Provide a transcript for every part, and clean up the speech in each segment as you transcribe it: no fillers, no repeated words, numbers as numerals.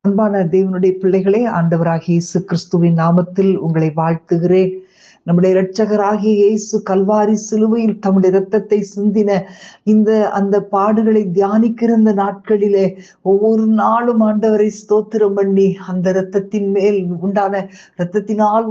அன்பான தேவனுடைய பிள்ளைகளே, ஆண்டவராகிய இயேசு கிறிஸ்துவின் நாமத்தில் உங்களை வாழ்த்துகிறேன். நம்முடைய இரட்சகராகிய இயேசு கல்வாரி சிலுவையில் தம்முடைய இரத்தத்தை சிந்தின அந்த பாடுகளை தியானிக்கிற இந்த நாட்களிலே ஒவ்வொரு நாளும் ஆண்டவரை ஸ்தோத்திரம் பண்ணி அந்த இரத்தத்தினால்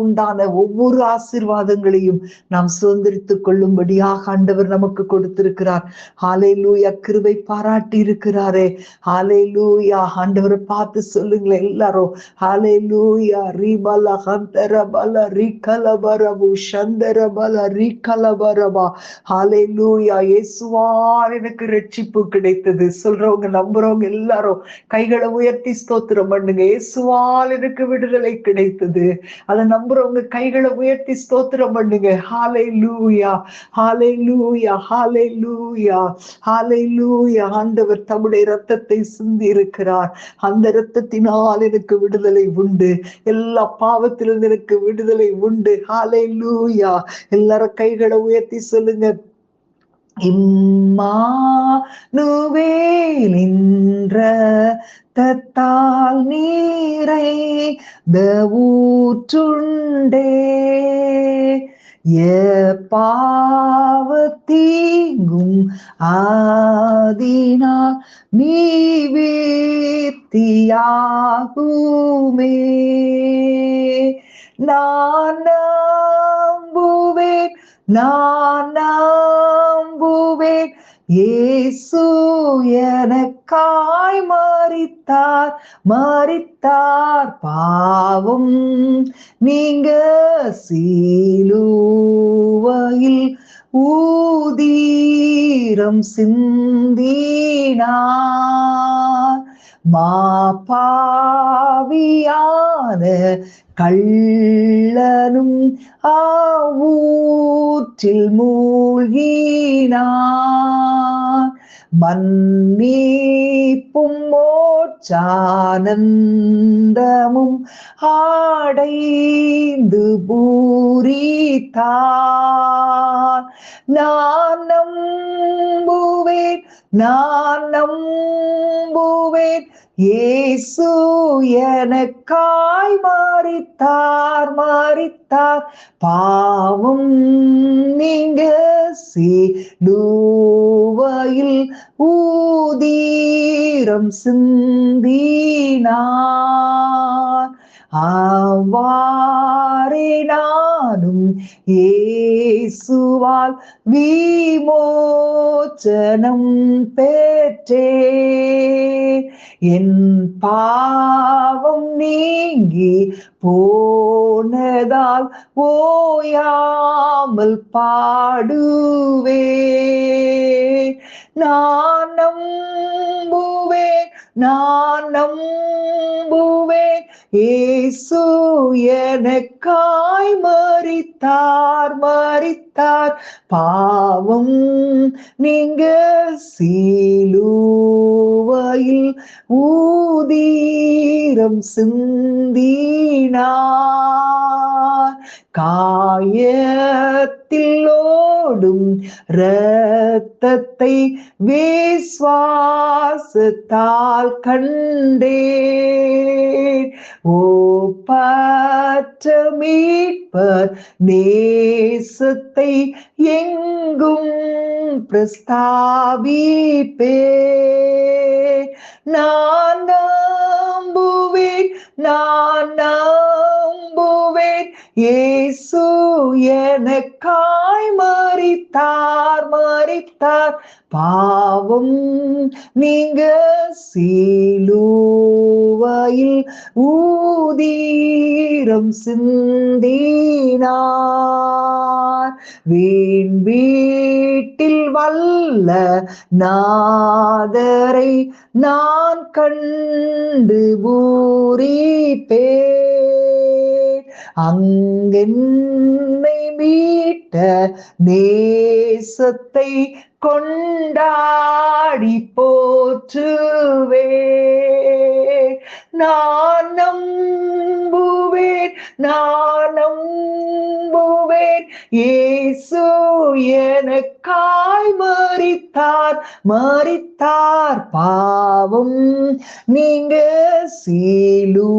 உண்டான ஒவ்வொரு ஆசீர்வாதங்களையும் நாம் சுதந்திரித்துக் கொள்ளும்படியாக ஆண்டவர் நமக்கு கொடுத்திருக்கிறார். ஹல்லேலூயா, கிருபை பாராட்டி இருக்கிறாரே. ஹல்லேலூயா, ஆண்டவரை பார்த்து சொல்லுங்களேன் எல்லாரும். ஹல்லேலூயா, ரீபல ஹந்தரபல ரிகலபரபு சந்தரபல ரிகலபரபா. ஹல்லேலூயா, இயேசுவால் எனக்கு ரட்சிப்பு கிடைத்தது சொல்றவங்க, நம்புறவங்க எல்லாரும் கைகளை உயர்த்தி ஸ்தோத்திரம் பண்ணுங்க. இயேசுவால் எனக்கு விடுதலை கிடைத்தது. அதை நம்புறவங்க கைகளை உயர்த்தி ஸ்தோத்திரம் பண்ணுங்க. ஹல்லேலூயா, ஹல்லேலூயா, ஹல்லேலூயா, ஹல்லேலூயா. ஆண்டவர் தம்முடைய இரத்தத்தை சிந்தி இருக்கிறார். அந்த இரத்தத்தினால் எனக்கு விடுதலை உண்டு. எல்லா பாவத்திலிருந்து எனக்கு விடுதலை உண்டு. ஹல்லேலூயா. எல்லாரும் கைகளை உயர்த்தி சொல்லுங்க. இம்மானுவேல் என்ற தத்தால் நீரை ஊற்றுண்டே பாவத்தீங்கும் ஆதினால் நீ வீர்த்தியாகுமே. நான் நம்புவேன், நான் நம்புவேன், இயேசு எனக்காய் மரித்தார் பாவம் நீங்க சிலுவையில் ஊதீரம் சிந்தினார். மாபாவியான கள்ளனும் ஊற்றில் மூழ்கினார். மன்னிப்பும் மோட்சானந்தமும் அடைந்து பூரித்தார். நான் நம்புவேன், நான் நம்புவேன், இயேசு எனக்காய் மரித்தார் பாவம் நீங்க சிலுவையில் ஊதீரம் சிந்தினார். அவ்வாறே நானும் இயேசுவால் விமோசனம் பெற்றேன். என் பாவம் நீங்கி போனதால் ஓயாமல் பாடுவேன். நான் நம்புவேன், நான் நம்புவேன், இயேசு எனக்காய் மரித்தார் பாவம் நீங்க சிலுவையில் ஊதீரம் சிந்தினார். காயத்தில் ஓடும் இரத்தத்தை விசுவாசத்தால் கண்டேன். ஒப்பற்ற மீட்பர் நேசத்தை எங்கும் பிரஸ்தாபிப்பேன். நான் நம்புவேன், நான் நம்புவேன், இயேசு எனக்காய் மரித்தார் பாவம் நீங்க சிலுவையில் ஊதீரம் சிந்தினார். வீண் வீட்டில் வல்ல நாதரை நான் கண்டு பூரிப்பேன். அங்கென்னை மீட்ட நேசத்தை கொண்டாடி போற்றுவேன். நான் நம்புவேன், நான் நம்புவேன், இயேசு எனக்காய் மரித்தார் மரித்தார் மரித்தார் பாவம் நீங்க சீலுவாயில்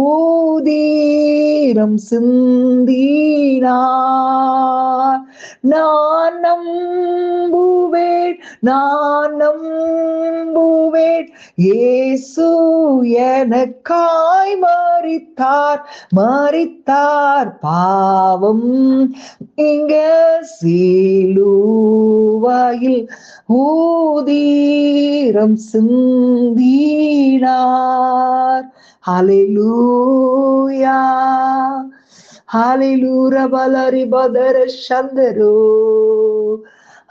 ஊதீரம் சிந்தினார். நான் நம்புவேன் நான் நம்புவேன் இயேசு எனக்காய் மரித்தார் மரித்தார் பாவம் இங்க சீலுவாயில் ஊதீரம் சிந்தினார். ஹல்லேலூயா ஹல்லேலூயா பலரி பதர சந்தரோ.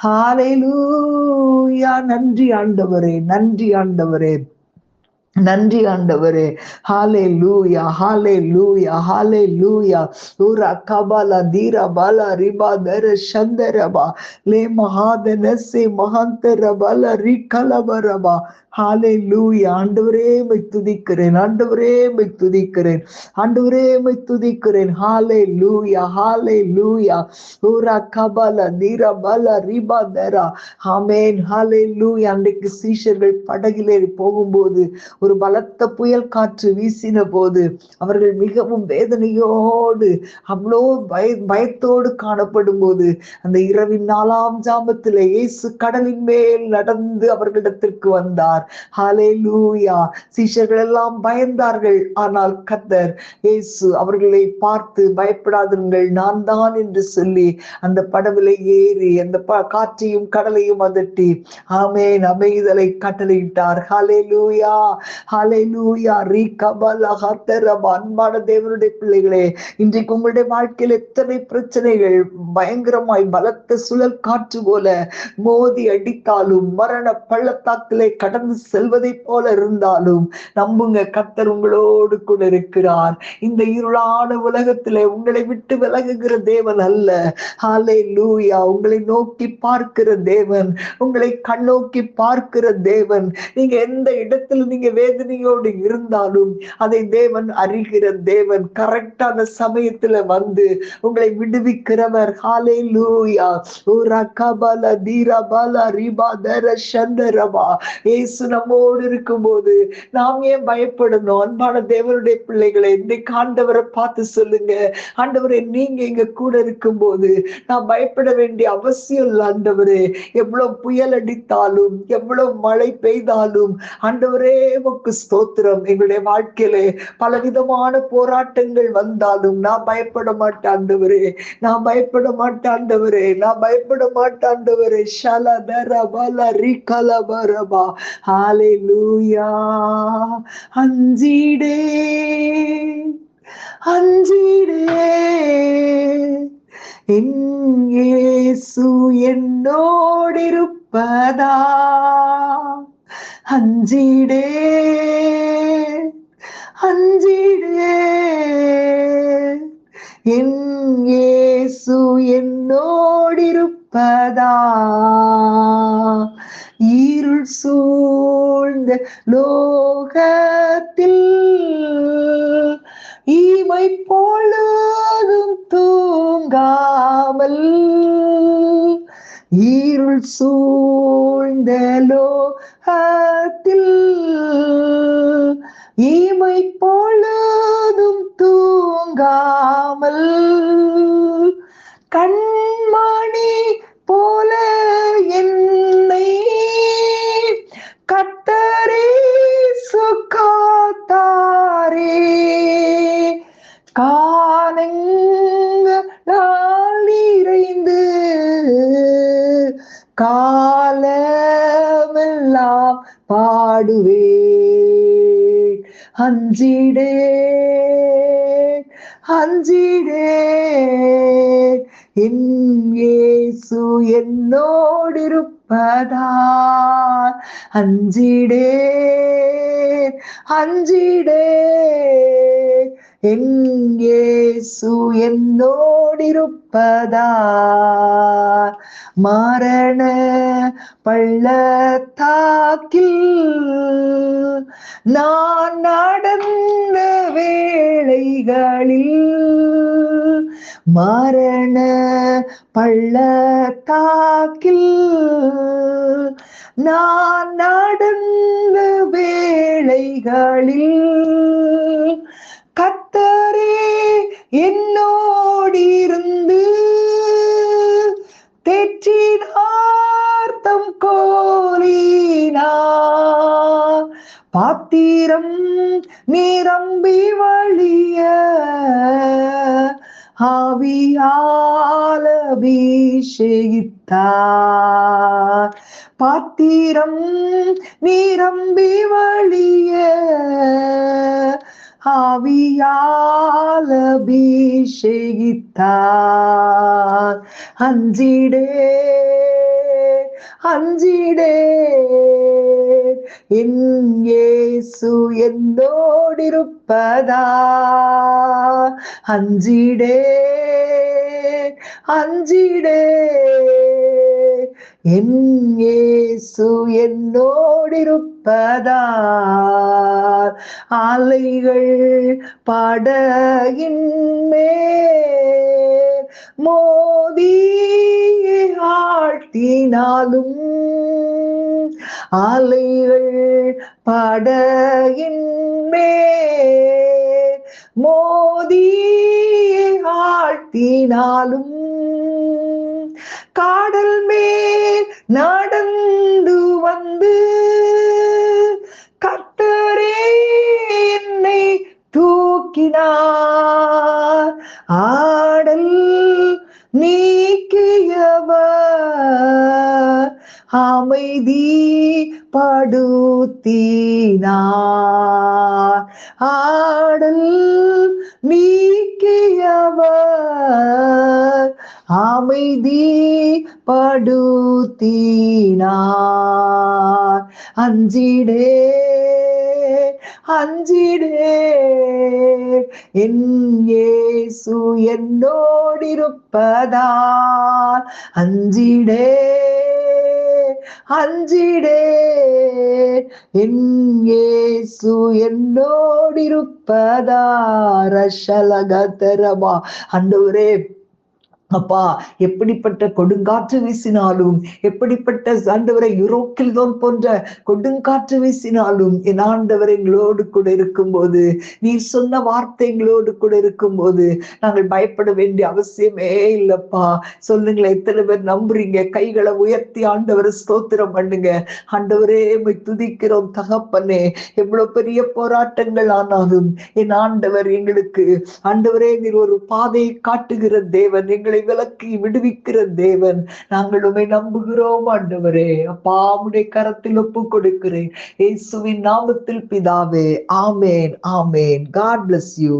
ஹல்லேலூயா. நன்றி ஆண்டவரே, நன்றி ஆண்டவரே, நன்றி ஆண்டவரே. ஹல்லேலூயா ஹல்லேலூயா ஹல்லேலூயா. உரா கபாலா தீரா பாலா ரிபா தர சந்தரபா லே மகாதனசே மகாந்தர பல ரிகலபரபா. ஹல்லேலூயா. ஆண்டவரே மை துதிக்கிறேன், ஆண்டவரே மை துதிக்கிறேன், ஆண்டவரே மை துதிக்கிறேன். ஹல்லேலூயா ஹல்லேலூயா. உரா கபாலா தீரா பாலா ரிபா தரா. ஆமென். ஹல்லேலூயா. அன்றைக்கு சீஷர்கள் படகிலே போகும்போது ஒரு பலத்த புயல் காற்று வீசின போது அவர்கள் மிகவும் வேதனையோடு அவ்வளோ பயத்தோடு காணப்படும் போது அந்த இரவின் 4ஆம் ஜாமத்திலே இயேசு கடலின் மேல் நடந்து அவர்களிடத்திற்கு வந்தார். ஹல்லேலூயா. சீஷர்கள் எல்லாம் பயந்தார்கள். ஆனால் கர்த்தர் இயேசு அவர்களை பார்த்து பயப்படாதீர்கள் நான் தான் என்று சொல்லி அந்த படவிலை ஏறி அந்த காற்றையும் கடலையும் அதட்டி ஆமென் அமைதலை கட்டளையிட்டார். ஹல்லேலூயா ஹல்லேலூயா. ரீகபலா ஹத்தரபா. அன்பான தேவனுடைய பிள்ளைகளே, இன்றைக்கு உங்களுடைய வாழ்க்கையில் எத்தனை பிரச்சனைகள் பயங்கரமாய் பலத்த சுழல் காற்று போல மோதி அடித்தாலும் மரண பள்ளத்தாக்கிலே கடந்து செல்வதை போல இருந்தாலும் நம்புங்க, கர்த்தர் உங்களோடு கூட இருக்கிறார். இந்த இருளான உலகத்திலே உங்களை விட்டு விலகுகிற தேவன் அல்ல. ஹல்லேலூயா. உங்களை நோக்கி பார்க்கிற தேவன், உங்களை கண்ணோக்கி பார்க்கிற தேவன். நீங்க எந்த இடத்துல நீங்க வேதனையோடு இருந்தாலும் அதை தேவன் அறிகிற தேவன். கரெக்டான சமயத்துல வந்து உங்களை விடுவிக்கிறவர். ஹல்லேலூயா. உரா கபாலா தீரா பாலா ரிபா தர சந்தரபா. இயேசு நம்மோடு இருக்கும்போது நாம் ஏன் பயப்படணும்? அன்பான தேவனுடைய பிள்ளைகளை, இன்னைக்கு ஆண்டவரை பார்த்து சொல்லுங்க, ஆண்டவரே நீங்க எங்க கூட இருக்கும்போது நான் பயப்பட வேண்டிய அவசியம் இல்லை. ஆண்டவரே எவ்வளவு புயல் அடித்தாலும் எவ்வளவு மழை பெய்தாலும் ஆண்டவரே உமக்கு ஸ்தோத்திரம். எங்களுடைய வாழ்க்கையிலே பலவிதமான போராட்டங்கள் வந்தாலும் நான் பயப்பட மாட்டேன் ஆண்டவரே, நான் பயப்பட மாட்டேன் ஆண்டவரே, நான் பயப்பட மாட்டேன் ஆண்டவரே. ஷலதரபல ரிகலபரபா. ஹல்லேலூயா. அஞ்சிடே அஞ்சிடே என் இயேசு என்னோடிருப்பதா. அஞ்சிடே அஞ்சிடே என் இயேசு என்னோடிருப்பதா. இருள் சூழ்ந்த லோகத்தில் இமை பொழுதும் தூங்காமல், இருள் சூழ்ந்த லோகத்தில் இமை பொழுதும் தூங்காமல், கண்மணி போல என்னை கர்த்தரே சுகாத்தாரே. காலங்கள் நிறைந்து காலமெல்லாம் பாடுவேன். அஞ்சிடே அஞ்சிடே என் இயேசு என்னோடிருப்பதால். அஞ்சிடே அஞ்சிடே என் இயேசு என்னோடிருப்பதா மரண பள்ளத்தாக்கில் நான் நடந்த வேளைகளில் மரண பள்ளத்தாக்கில் நான் நடந்த வேளைகளில் கர்த்தரே என்னோடிருந்து தேற்றினார் தம் கோலினார் பாத்திரம் நிரம்பி வழிய ஆவியால் அபிஷேகித்தார் பாத்திரம் நிரம்பி வழிய ஆவியால் அபிஷேகித்தார் அஞ்சிடே அஞ்சிடே என் இயேசு என்னோடிருப்பதா அஞ்சிடே அஞ்சிடே என் இயேசு என்னோடிருப்பதா அலைகள் படகின் மேல் மோதி ஆழ்த்தினாலும் அலைகள் படகின் மேல் மோதி ஆழ்த்தினாலும் காடல் மேல் நடந்து வந்து கர்த்தரே என்னை தூக்கினார் ஆடல் நீக்கியவர் அமைதி படுத்தினார் ஆடல் நீக்கியவர் அமைதி படுத்தினார் அஞ்சிடே அஞ்சிடே என் இயேசு என்னோடிருப்பதால் அஞ்சிடே அஞ்சிடே என் இயேசு என்னோடிருப்பதால் ரஷலகதரமா ஆண்டவரே அப்பா எப்படிப்பட்ட கொடுங்காற்று வீசினாலும் எப்படிப்பட்ட ஆண்டவரை யூரோக்கில்தோன் போன்ற கொடுங்காற்று வீசினாலும் என் ஆண்டவர் எங்களோடு கூட இருக்கும்போது நீர் சொன்ன வார்த்தை எங்களோடு கூட இருக்கும்போது நாங்கள் பயப்பட வேண்டிய அவசியமே இல்லப்பா. சொல்லுங்களேன், எத்தனை பேர் நம்புறீங்க? கைகளை உயர்த்தி ஆண்டவரை ஸ்தோத்திரம் பண்ணுங்க. ஆண்டவரே உம்மை துதிக்கிறோம் தகப்பனே. எவ்வளவு பெரிய போராட்டங்கள் ஆனாலும் என் ஆண்டவர் எங்களுக்கு ஆண்டவரே நீர் ஒரு பாதையை காட்டுகிற தேவன், எங்களை விலக்கி விடுவிக்கிற தேவன். நாங்கள் உம்மை நம்புகிறோம் ஆண்டவரே. அப்பா உம்முடைய கரத்தில் ஒப்பு கொடுக்கிறேன் இயேசுவின் நாமத்தில் பிதாவே. ஆமேன் ஆமேன். God bless you.